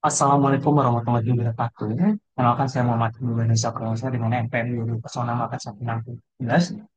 Assalamualaikum warahmatullahi wabarakatuh. Kenalkan saya Muhammad Indonesia Prayosa dengan NPM 2001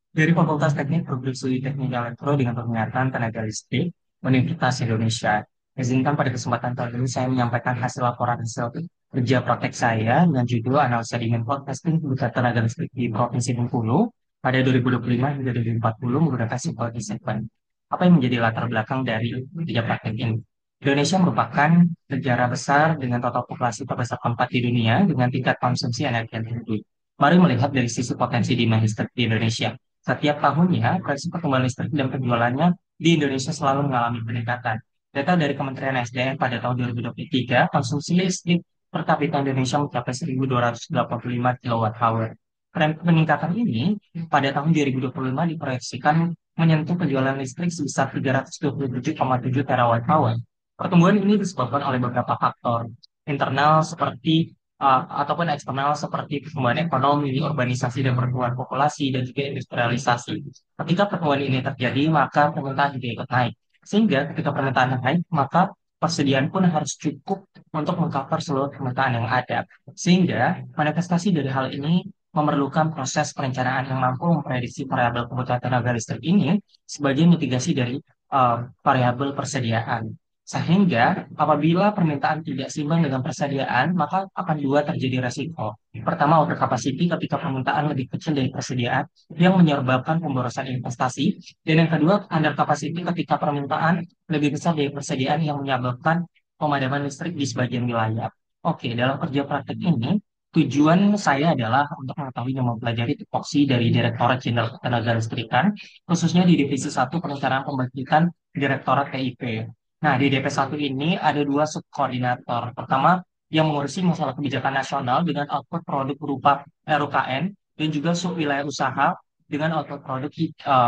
dari Fakultas Teknik Produksi Teknik Elektro dengan peminatan tenaga listrik Universitas Indonesia. Izinkan pada kesempatan kali ini saya menyampaikan hasil laporan hasil kerja praktek saya dengan judul analisa demand forecasting kebutuhan tenaga listrik di Provinsi Bengkulu pada 2025 hingga 2040 menggunakan simple segment. Apa yang menjadi latar belakang dari kerja praktek ini? Indonesia merupakan negara besar dengan total populasi terbesar keempat di dunia dengan tingkat konsumsi energi yang tinggi. Mari melihat dari sisi potensi demand listrik di Indonesia. Setiap tahunnya, proyeksi pertumbuhan listrik dan penjualannya di Indonesia selalu mengalami peningkatan. Data dari Kementerian SDM pada tahun 2023, konsumsi listrik per kapita Indonesia mencapai 1.285 kWh. Tren peningkatan ini pada tahun 2025 diproyeksikan menyentuh penjualan listrik sebesar 327,7 terawatt-hour. Pertumbuhan ini disebabkan oleh beberapa faktor internal ataupun eksternal seperti pertumbuhan ekonomi, urbanisasi dan pertumbuhan populasi dan juga industrialisasi. Ketika pertumbuhan ini terjadi, maka permintaan juga ikut naik. Sehingga ketika permintaan naik, maka persediaan pun harus cukup untuk mengcover seluruh permintaan yang ada. Sehingga manifestasi dari hal ini memerlukan proses perencanaan yang mampu memprediksi variabel kebutuhan tenaga listrik ini sebagai mitigasi dari variabel persediaan. Sehingga apabila permintaan tidak seimbang dengan persediaan, maka akan dua terjadi resiko. Pertama, over capacity ketika permintaan lebih kecil dari persediaan yang menyebabkan pemborosan investasi. Dan yang kedua, under capacity ketika permintaan lebih besar dari persediaan yang menyebabkan pemadaman listrik di sebagian wilayah. Oke, dalam kerja praktek ini, tujuan saya adalah untuk mengetahui dan mempelajari tupoksi dari Direktorat Jenderal Ketenaga Listrikan, khususnya di Divisi 1 Perencanaan Pembangkitan Direktorat TIP. Nah, di DP1 ini ada dua subkoordinator. Pertama, yang mengurusi masalah kebijakan nasional dengan output produk berupa RUKN dan juga subwilayah usaha dengan output produk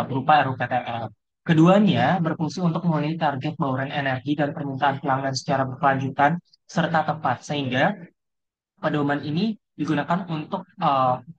berupa RUPTL. Keduanya berfungsi untuk memenuhi target bauran energi dan permintaan pelanggan secara berkelanjutan serta tepat, sehingga pedoman ini digunakan untuk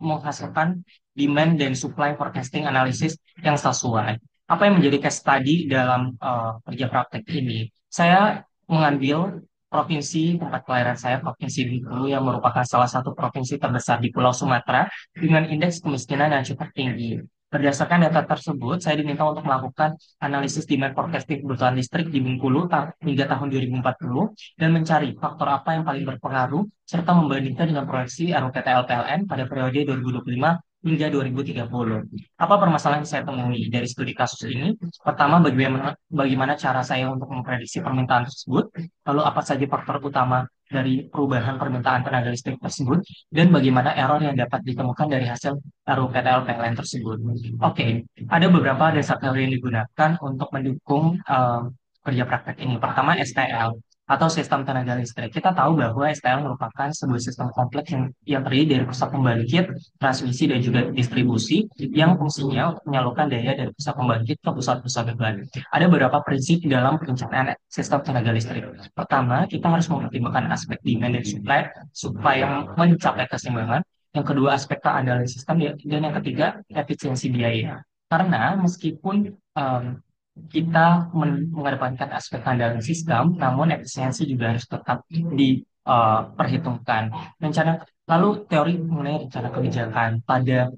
menghasilkan demand dan supply forecasting analisis yang sesuai. Apa yang menjadi case study dalam kerja praktek ini? Saya mengambil provinsi tempat kelahiran saya, Provinsi Bengkulu, yang merupakan salah satu provinsi terbesar di Pulau Sumatera dengan indeks kemiskinan yang cukup tinggi. Berdasarkan data tersebut, saya diminta untuk melakukan analisis demand forecasting kebutuhan listrik di Bengkulu hingga tahun 2040 dan mencari faktor apa yang paling berpengaruh serta membandingkan dengan proyeksi RUPTL PLN pada periode 2025 hingga 2030. Apa permasalahan yang saya temui dari studi kasus ini? Pertama, bagaimana cara saya untuk memprediksi permintaan tersebut? Lalu apa saja faktor utama dari perubahan permintaan tenaga listrik tersebut? Dan bagaimana error yang dapat ditemukan dari hasil RUPTL PLN tersebut? Oke, ada beberapa dasar teori yang digunakan untuk mendukung kerja praktek ini. Pertama, STL atau sistem tenaga listrik. Kita tahu bahwa STL merupakan sebuah sistem kompleks yang terdiri dari pusat pembangkit, transmisi, dan juga distribusi yang fungsinya untuk menyalurkan daya dari pusat pembangkit ke pusat-pusat beban. Ada beberapa prinsip dalam perencanaan sistem tenaga listrik. Pertama, kita harus mempertimbangkan aspek demand dan supply supaya mencapai keseimbangan. Yang kedua, aspek keandalan sistem, dan yang ketiga, efisiensi biaya. Karena meskipun kita mengedepankan aspek keandalan sistem, namun efisiensi juga harus tetap diperhitungkan. Lalu teori mengenai rencana kebijakan pada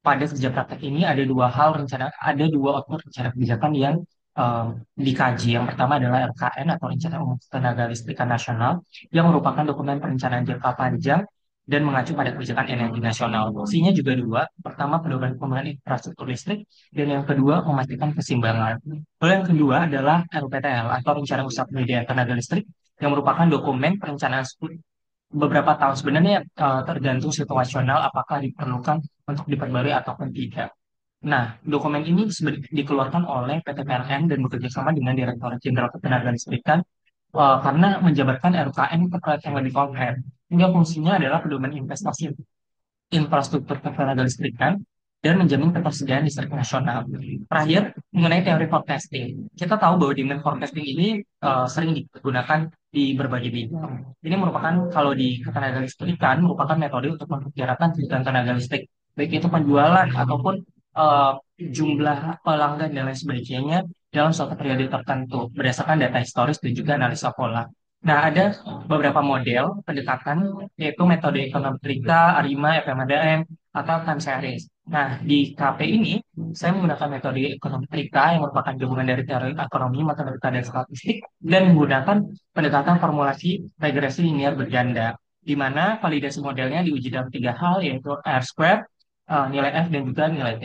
kerja praktek ini ada dua output rencana kebijakan yang dikaji. Yang pertama adalah RKN atau Rencana Umum Tenaga Listrikan Nasional yang merupakan dokumen perencanaan jangka panjang dan mengacu pada kebijakan energi nasional. Fungsinya juga dua. Pertama, pedoman pembangunan infrastruktur listrik, dan yang kedua, memastikan keseimbangan. Lalu yang kedua adalah RUPTL atau Rencana Usaha Penyediaan Tenaga Listrik yang merupakan dokumen perencanaan beberapa tahun. Sebenarnya tergantung situasional apakah diperlukan untuk diperbarui ataupun tidak. Nah, dokumen ini dikeluarkan oleh PT PLN dan bekerja sama dengan Direktorat Jenderal Ketenagalistrikan karena menjabarkan RUKN ke proyek yang lebih konkret. Hingga fungsinya adalah pedoman investasi infrastruktur ketenaga listrikan dan menjamin ketersediaan listrik nasional. Terakhir, mengenai teori forecasting. Kita tahu bahwa demand forecasting ini sering digunakan di berbagai bidang. Ini merupakan, kalau di ketenaga listrikan, merupakan metode untuk memperkirakan kebutuhan tenaga listrik, baik itu penjualan ataupun eh, jumlah pelanggan dan lain sebagainya dalam suatu periode tertentu, berdasarkan data historis dan juga analisa pola. Nah, ada beberapa model pendekatan, yaitu metode ekonometrika, ARIMA, FMADM, atau time series. Nah, di KP ini, saya menggunakan metode ekonometrika yang merupakan gabungan dari teori ekonomi, matematika, dan statistik, dan menggunakan pendekatan formulasi regresi linear berganda, di mana validasi modelnya diuji dalam tiga hal, yaitu R square, nilai F, dan juga nilai T.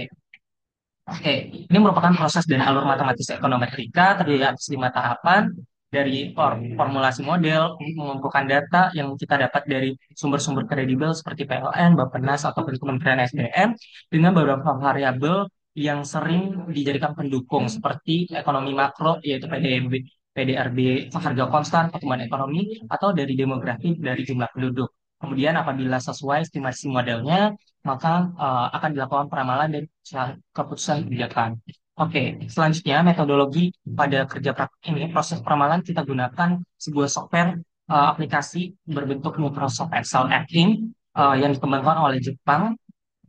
Oke, ini merupakan proses dari alur matematis ekonometrika terdiri atas 5 tahapan dari formulasi model, mengumpulkan data yang kita dapat dari sumber-sumber kredibel seperti PLN, Bappenas, ataupun Kementerian SDM dengan beberapa variabel yang sering dijadikan pendukung seperti ekonomi makro yaitu PDB, PDRB, harga konstan, pertumbuhan ekonomi, atau dari demografi dari jumlah penduduk. Kemudian apabila sesuai estimasi modelnya, maka akan dilakukan peramalan dan keputusan kebijakan. Oke, selanjutnya metodologi pada kerja praktik ini, proses peramalan kita gunakan sebuah software aplikasi berbentuk Microsoft Excel Acting yang dikembangkan oleh Jepang,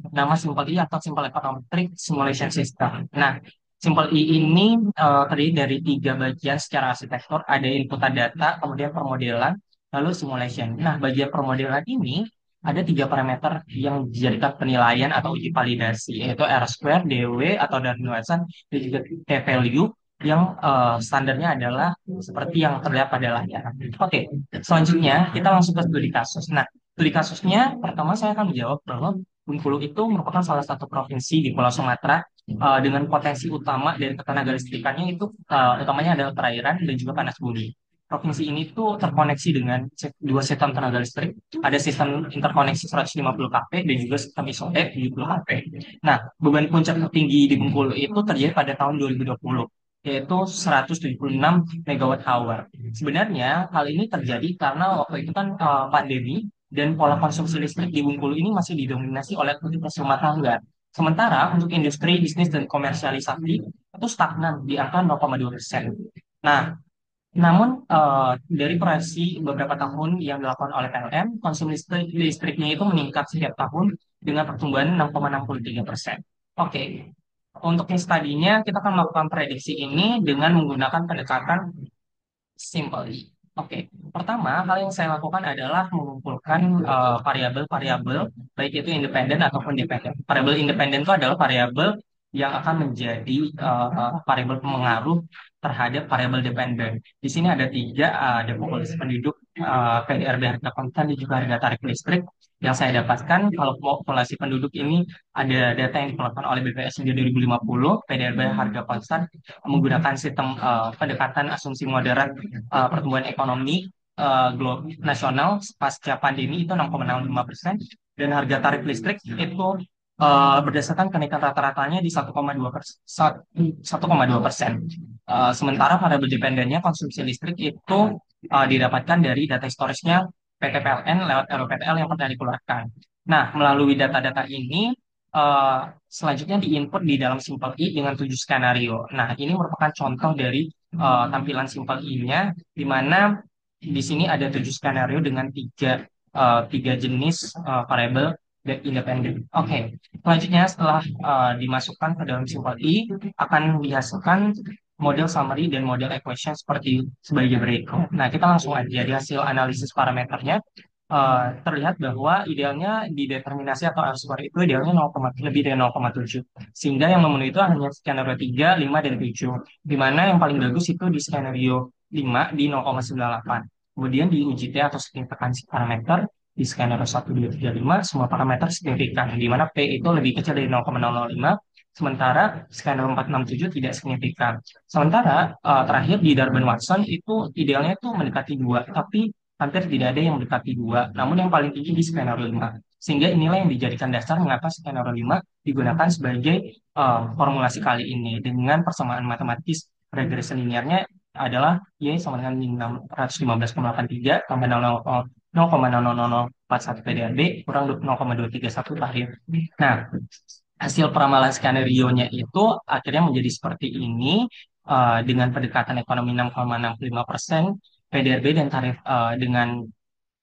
nama Simple I atau Simple Econometric Simulation System. Nah, Simple I ini terdiri dari tiga bagian secara arsitektur, ada input data, kemudian permodelan, lalu simulation. Nah, bagian permodelan ini ada tiga parameter yang dijadikan penilaian atau uji validasi, yaitu R square, DW atau Darwin-Watson, dan juga T-value yang standarnya adalah seperti yang terlihat pada layar. Oke, selanjutnya kita langsung ke studi kasus. Nah, studi kasusnya pertama saya akan menjawab bahwa Bengkulu itu merupakan salah satu provinsi di Pulau Sumatera dengan potensi utama dari ketenaga listrikannya itu utamanya adalah perairan dan juga panas bumi. Provinsi ini tuh terkoneksi dengan dua sistem tenaga listrik. Ada sistem interkoneksi 150 kV dan juga sistem ISOE 70 kV. Nah, beban puncak tertinggi di Bengkulu itu terjadi pada tahun 2020 yaitu 176 megawatt hour. Sebenarnya hal ini terjadi karena waktu itu kan pandemi dan pola konsumsi listrik di Bengkulu ini masih didominasi oleh aktivitas rumah tangga. Sementara untuk industri, bisnis, dan komersialisasi itu stagnan di angka 0,2%. Nah, namun dari proyeksi beberapa tahun yang dilakukan oleh PLN, listriknya itu meningkat setiap tahun dengan pertumbuhan 6,63%. Oke, untuk case study-nya kita akan melakukan prediksi ini dengan menggunakan pendekatan Simply. Oke, pertama hal yang saya lakukan adalah mengumpulkan variabel-variabel, baik itu independen ataupun dependen. Variabel independen itu adalah variabel yang akan menjadi variabel pengaruh terhadap variabel dependen. Di sini ada tiga, ada populasi penduduk, PDRB harga kontan, dan juga harga tarif listrik. Yang saya dapatkan, kalau populasi penduduk ini ada data yang dikeluarkan oleh BPS hingga 2050, PDRB harga konstan menggunakan sistem pendekatan asumsi moderat pertumbuhan ekonomi nasional pasca pandemi itu 6,05% dan harga tarif listrik itu berdasarkan kenaikan rata-ratanya di 1,2%. Sementara variabel dependennya konsumsi listrik itu didapatkan dari data historisnya PT PLN lewat RUPTL yang pernah dikeluarkan. Nah, melalui data-data ini selanjutnya diinput di dalam Simple I dengan 7 skenario. Nah, ini merupakan contoh dari tampilan Simple I-nya, di mana di sini ada 7 skenario dengan tiga jenis variabel dan independen. Oke, selanjutnya setelah dimasukkan ke dalam Simple I, akan dihasilkan model summary dan model equation seperti sebagai berikut. Nah, kita langsung aja di hasil analisis parameternya terlihat bahwa idealnya dideterminasi atau R-square itu idealnya 0, lebih dari 0,7. Sehingga yang memenuhi itu hanya skenario 3, 5, dan 7. Di mana yang paling bagus itu di skenario 5 di 0,98. Kemudian di UJT atau signifikansi parameter di skenario 1, 2, 3, 5 semua parameter signifikan. Di mana P itu lebih kecil dari 0,005. Sementara skenario 4, 6, 7 tidak signifikan. Sementara terakhir di Darwin-Watson itu idealnya itu mendekati 2. Tapi hampir tidak ada yang mendekati 2, namun yang paling tinggi di skenario 5. Sehingga inilah yang dijadikan dasar mengapa skenario 5 digunakan sebagai formulasi kali ini. Dengan persamaan matematis regresi linearnya adalah Y sama dengan min 615,83 tambah 0,0041 PDRB kurang 0,231 terakhir. Nah, hasil peramalan skenario-nya itu akhirnya menjadi seperti ini dengan pendekatan ekonomi 6,65%, PDRB dan tarif dengan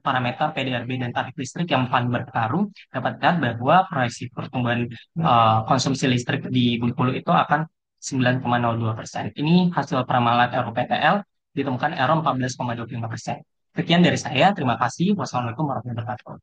parameter PDRB dan tarif listrik yang paling bertarung, dapat dilihat bahwa proyeksi pertumbuhan konsumsi listrik di Bengkulu itu akan 9,02%. Ini hasil peramalan RUPTL ditemukan error 14,25%. Sekian dari saya. Terima kasih. Wassalamualaikum warahmatullahi wabarakatuh.